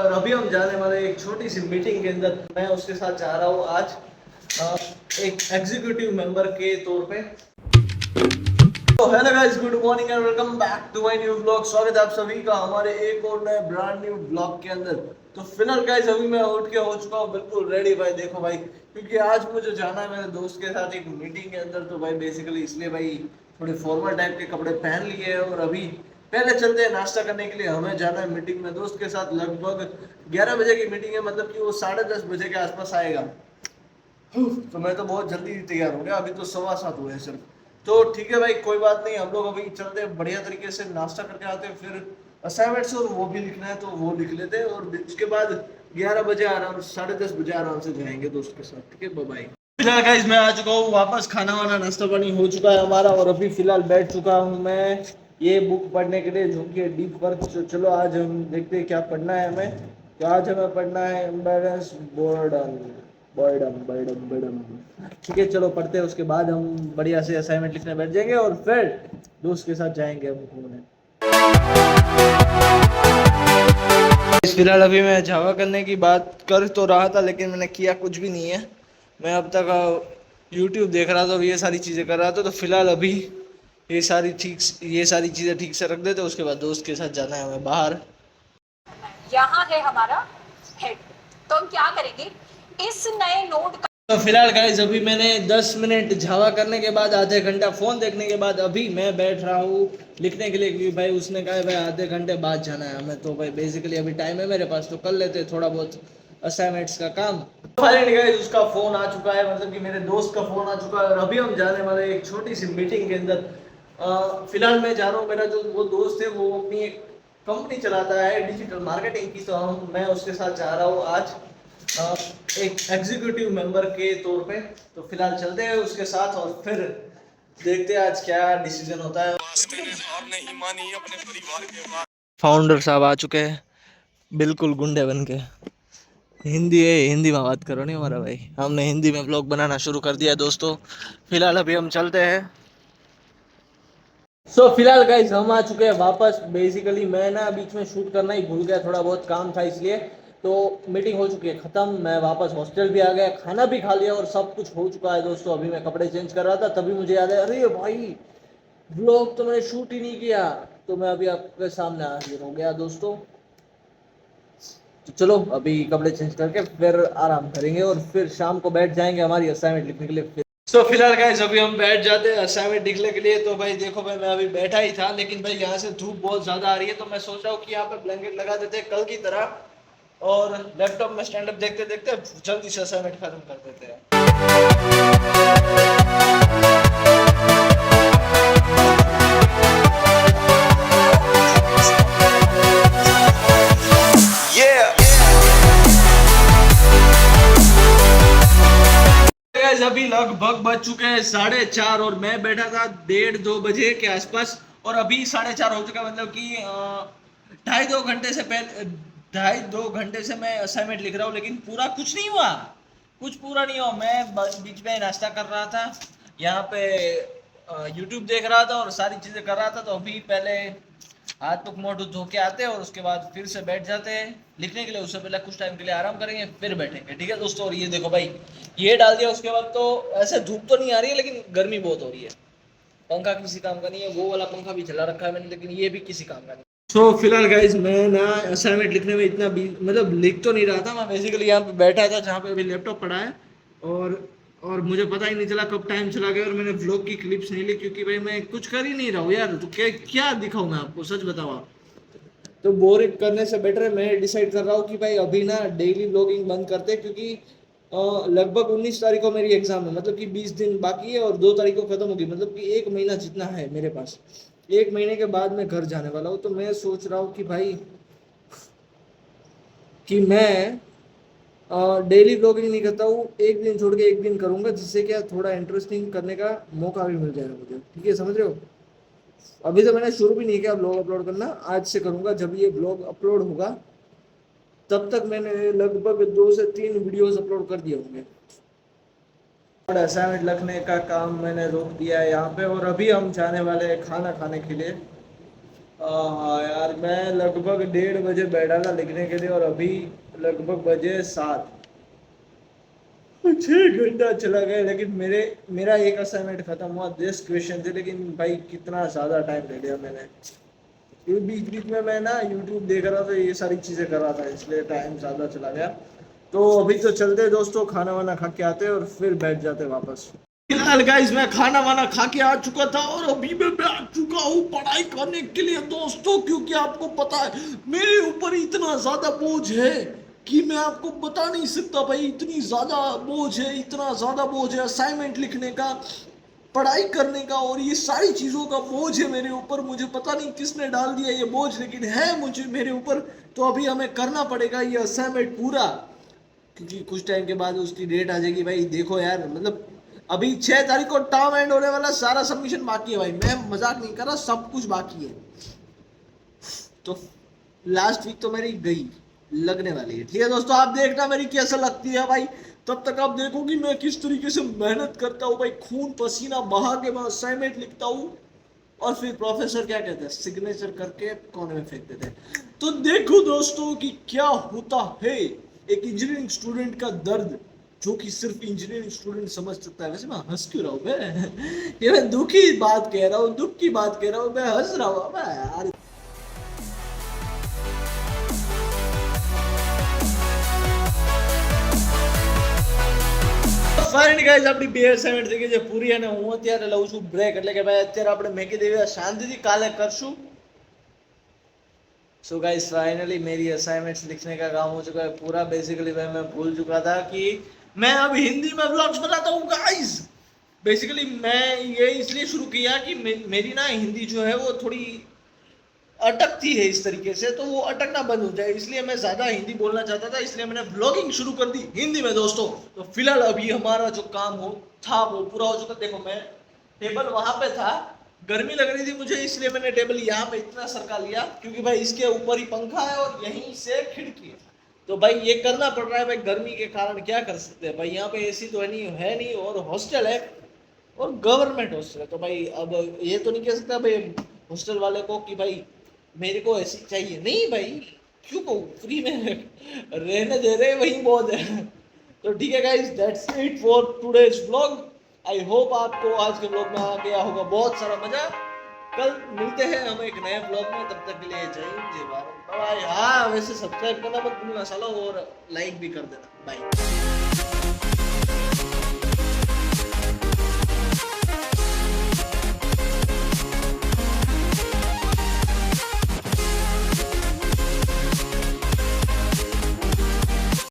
और अभी हम जाने वाले एक छोटी सी मीटिंग के अंदर। मैं उसके साथ जा रहा हूँ आज एक एग्जीक्यूटिव मेंबर के तौर पे। तो hello guys, good morning and welcome back to my new vlog. स्वागत है आप सभी का हमारे एक और नए ब्रांड न्यू व्लॉग के अंदर। तो फिलहाल गाइस अभी मैं उठ के हो चुका हूँ बिल्कुल रेडी भाई। देखो भाई, क्योंकि आज मुझे जाना है मेरे दोस्त के साथ एक मीटिंग के अंदर। तो भाई बेसिकली इसलिए भाई थोड़े फॉर्मल टाइप के कपड़े पहन लिए हैं और अभी पहले चलते हैं नाश्ता करने के लिए। हमें जाना है मीटिंग में दोस्त के साथ। लगभग 11 बजे की मीटिंग है, मतलब कि वो 10:30 बजे के आसपास आएगा। तो मैं तो बहुत जल्दी तैयार हो गया, अभी तो 7:15 हुए हैं सिर्फ। तो ठीक है भाई, कोई बात नहीं, हम लोग अभी चलते हैं बढ़िया तरीके से नाश्ता करके आते हैं, फिर असाइनमेंट्स और वो भी लिखना है तो वो लिख लेते हैं और उसके बाद 11 बजे आराम 10:30 बजे आराम से जाएंगे दोस्त के साथ। ठीक है, बाय बाय। फिलहाल गाइस मैं आ चुका हूँ वापस, खाना वाना नाश्ता पानी हो चुका है हमारा और अभी फिलहाल बैठ चुका हूँ मैं ये बुक पढ़ने के लिए जो कि डीप वर्क। चलो आज हम देखते हैं क्या पढ़ना है हमें। तो आज हमें पढ़ना है इम्बैलेंस बोर्डन बॉयडम बॉयडम बॉयडम। ठीक है, चलो पढ़ते हैं, उसके बाद हम बढ़िया से असाइनमेंट लिखने बैठ जाएंगे और फिर दोस्त के साथ जाएंगे हम घूमने। फिलहाल अभी मैं जावा करने की बात कर तो रहा था लेकिन मैंने किया कुछ भी नहीं है। मैं अब तक यूट्यूब देख रहा था और ये सारी चीज़ें कर रहा था। तो फिलहाल अभी ये सारी चीज़ें ठीक से रख देते, उसके बाद दोस्त के साथ जाना है हमें बाहर। यहाँ है हमारा हेड। तो हम क्या करेंगे, इस नए नोट का तो फिलहाल गाइस अभी मैंने 10 मिनट जावा करने के बाद, आधे घंटा फ़ोन देखने के बाद अभी मैं बैठ रहा हूँ लिखने के लिए, क्योंकि भाई उसने कहा है भाई आधे घंटे बाद जाना है हमें। तो भाई बेसिकली अभी टाइम है मेरे पास, तो कर लेते हैं थोड़ा बहुत असाइनमेंट्स का काम। फाइनली गाइस उसका फ़ोन आ चुका है, मतलब कि मेरे दोस्त का फ़ोन आ चुका है और अभी हम जाने वाले एक छोटी सी मीटिंग के अंदर। फिलहाल मैं जा रहा हूँ, मेरा जो वो दोस्त है वो अपनी एक कंपनी चलाता है डिजिटल मार्केटिंग की। तो मैं उसके साथ जा रहा हूँ आज एक एग्जीक्यूटिव मेंबर के तौर पे। तो फिलहाल चलते हैं उसके साथ और फिर देखते हैं आज क्या डिसीजन होता है। फाउंडर साहब आ चुके हैं बिल्कुल गुंडे बन के। हिंदी है, हिंदी में बात करो नहीं हमारा भाई, हमने हिंदी में ब्लॉग बनाना शुरू कर दिया है दोस्तों। फिलहाल अभी हम चलते हैं। फिलहाल गाइस हम आ चुके हैं वापस। बेसिकली मैं ना बीच में शूट करना ही भूल गया, थोड़ा बहुत काम था इसलिए। तो मीटिंग हो चुकी है ख़त्म, मैं वापस हॉस्टल भी आ गया, खाना भी खा लिया और सब कुछ हो चुका है दोस्तों। अभी मैं कपड़े चेंज कर रहा था तभी मुझे याद है, अरे भाई व्लॉग तो मैंने शूट ही नहीं किया। तो मैं अभी आपके सामने हाजिर हो गया दोस्तों। तो चलो अभी कपड़े चेंज करके फिर आराम करेंगे और फिर शाम को बैठ जाएंगे हमारी असाइनमेंट लिखने के लिए। फिलहाल गाइस अभी हम बैठ जाते हैं असाइनमेंट लिखने के लिए। तो भाई देखो भाई, मैं अभी बैठा ही था लेकिन भाई यहाँ से धूप बहुत ज़्यादा आ रही है, तो मैं सोच रहा हूँ कि यहाँ पे ब्लैंकेट लगा देते हैं कल की तरह और लैपटॉप में स्टैंड अप देखते देखते जल्दी से असाइनमेंट खत्म कर देते हैं। गाइस अभी लगभग बज चुके हैं 4:30 और मैं बैठा था 1:30-2 बजे के आसपास और अभी 4:30 हो चुका, मतलब कि 2.5-2 घंटे से पहले 2.5-2 घंटे से मैं असाइनमेंट लिख रहा हूँ लेकिन पूरा कुछ नहीं हुआ, कुछ पूरा नहीं हुआ। मैं बीच में नाश्ता कर रहा था, यहाँ पे यूट्यूब देख रहा था और सारी चीज़ें कर रहा था। तो अभी पहले हाथ मुख मुंह धो के आते हैं और उसके बाद फिर से बैठ जाते हैं लिखने के लिए। उससे पहले कुछ टाइम के लिए आराम करेंगे फिर बैठेंगे। ठीक है दोस्तों, और ये देखो भाई ये डाल दिया, उसके बाद तो ऐसे धूप तो नहीं आ रही है लेकिन गर्मी बहुत हो रही है। पंखा किसी काम का नहीं है, वो वाला पंखा भी चला रखा है मैंने लेकिन ये भी किसी काम का नहीं। फिलहाल गाइज मैं ना असाइनमेंट लिखने में इतना भी मतलब लिख तो नहीं रहा था, मैं बेसिकली यहाँ पे बैठा था जहाँ पे अभी लैपटॉप पड़ा है और मुझे पता ही नहीं चला कब टाइम चला गया और मैंने व्लॉग की क्लिप्स नहीं ली क्योंकि भाई मैं कुछ कर ही नहीं रहा हूँ यार। तो क्या क्या दिखाऊँ मैं आपको, सच बताओ आप। तो बोरिंग करने से बेटर है मैं डिसाइड कर रहा हूँ कि भाई अभी ना डेली व्लॉगिंग बंद करते हैं, क्योंकि लगभग 19 तारीख को मेरी एग्जाम है, मतलब कि 20 दिन बाकी है और 2 तारीख को खत्म होगी, मतलब कि 1 महीना जितना है मेरे पास। 1 महीने के बाद मैं घर जाने वाला हूँ। तो मैं सोच रहा हूँ कि भाई कि मैं डेली ब्लॉगिंग नहीं करता हूँ, एक दिन छोड़ के एक दिन करूँगा, जिससे क्या थोड़ा इंटरेस्टिंग करने का मौका भी मिल जाएगा मुझे। ठीक है, समझ रहे हो। अभी तो मैंने शुरू भी नहीं किया ब्लॉग अपलोड करना, आज से करूँगा। जब ये ब्लॉग अपलोड होगा तब तक मैंने लगभग 2 से 3 वीडियोस अपलोड कर दिए होंगे। असाइनमेंट लिखने का काम मैंने रोक दिया है यहाँ पे और अभी हम जाने वाले हैं खाना खाने के लिए। हाँ यार, मैं लगभग 1:30 बजे बैठा था लिखने के लिए और अभी लगभग बजे 7। 6 घंटा चला गया, लेकिन मेरा एक असाइनमेंट खत्म हुआ, 10 क्वेश्चन थे, लेकिन भाई कितना ज्यादा टाइम ले लिया मैंने। ये बीच बीच में मैं ना यूट्यूब देख रहा था, ये सारी चीजें कर रहा था, इसलिए टाइम ज्यादा चला गया। तो अभी तो चलते दोस्तों, खाना वाना खा के आते और फिर बैठ जाते वापस। फिलहाल गाइस मैं खाना वाना खा के आ चुका था और अभी मैं बैठ चुका हूँ पढ़ाई करने के लिए दोस्तों, क्योंकि आपको पता है मेरे ऊपर इतना ज्यादा बोझ है कि मैं आपको बता नहीं सकता भाई। इतनी ज्यादा बोझ है, इतना ज्यादा बोझ है असाइनमेंट लिखने का, पढ़ाई करने का, और ये सारी चीजों का बोझ है मेरे ऊपर। मुझे पता नहीं किसने डाल दिया ये बोझ, लेकिन है मुझे मेरे ऊपर। तो अभी हमें करना पड़ेगा ये असाइनमेंट पूरा, क्योंकि कुछ टाइम के बाद उसकी डेट आ जाएगी भाई। देखो यार, मतलब अभी 6 तारीख को टर्म एंड होने वाला, सारा सबमिशन बाकी है भाई, मैं मजाक नहीं कर रहा, सब कुछ बाकी है। तो लास्ट वीक तो मेरी गई, लगने वाली है। ठीक है दोस्तों, आप देखना मेरी कैसा लगती है भाई। तब तक आप देखो कि मैं किस तरीके से मेहनत करता हूँ भाई, खून पसीना बहा के मैं असाइनमेंट लिखता हूँ, और फिर प्रोफेसर क्या कहते हैं, सिग्नेचर करके कोने में फेंक देते हैं। तो देखो दोस्तों कि क्या होता है एक इंजीनियरिंग स्टूडेंट का दर्द, जो कि सिर्फ इंजीनियरिंग स्टूडेंट समझ सकता है। वैसे मैं हंस क्यों रहा हूँ मैं ये मैं दुख की बात कह रहा हूँ, दुख की बात कह रहा हूँ, मैं हंस रहा हूँ मैं यार। ફાઇનલી ગાઈસ આપણી બે અસાઇનમેન્ટ થઈ ગઈ છે પૂરી, અને હું અત્યારે લઉં છું બ્રેક, એટલે કે ભાઈ અત્યારે આપણે મેકી દેવી શાંતિથી, કાલે કરશું। सो गाइस फाइनली मेरी असाइनमेंट्स लिखने का काम हो चुका है पूरा। बेसिकली भाई मैं भूल चुका था कि मैं अब हिंदी में व्लॉग्स बनाता हूँ गाइस। बेसिकली मैं ये इसलिए शुरू किया कि मेरी ना हिंदी जो है वो थोड़ी अटकती है इस तरीके से, तो वो अटकना बंद हो जाए, इसलिए मैं ज्यादा हिंदी बोलना चाहता था, इसलिए मैंने व्लॉगिंग शुरू कर दी हिंदी में दोस्तों। तो फिलहाल अभी हमारा जो काम हो था वो पूरा हो चुका। देखो मैं टेबल वहां पे था, गर्मी लग रही थी मुझे, इसलिए मैंने टेबल यहाँ पे इतना सरका लिया, क्योंकि भाई इसके ऊपर ही पंखा है और यहीं से खिड़की है। तो भाई ये करना पड़ रहा है भाई, गर्मी के कारण क्या कर सकते हैं भाई, यहाँ पे एसी तो है नहीं, और हॉस्टल है, और गवर्नमेंट हॉस्टल है। तो भाई अब ये तो नहीं कह सकता भाई हॉस्टल वाले को कि भाई मेरे को ऐसी चाहिए, नहीं भाई, क्यों कहूँ, फ्री में रहने दे रहे वही बहुत है। तो ठीक है guys, that's it for today's vlog. I hope आपको आज के व्लॉग में आ गया होगा बहुत सारा मजा। कल मिलते हैं हम एक नए व्लॉग में, तब तक के लिए जय हिंद जय भारत, बाय। हाँ वैसे सब्सक्राइब करना मत भूलना सालो, और लाइक भी कर देना, बाय।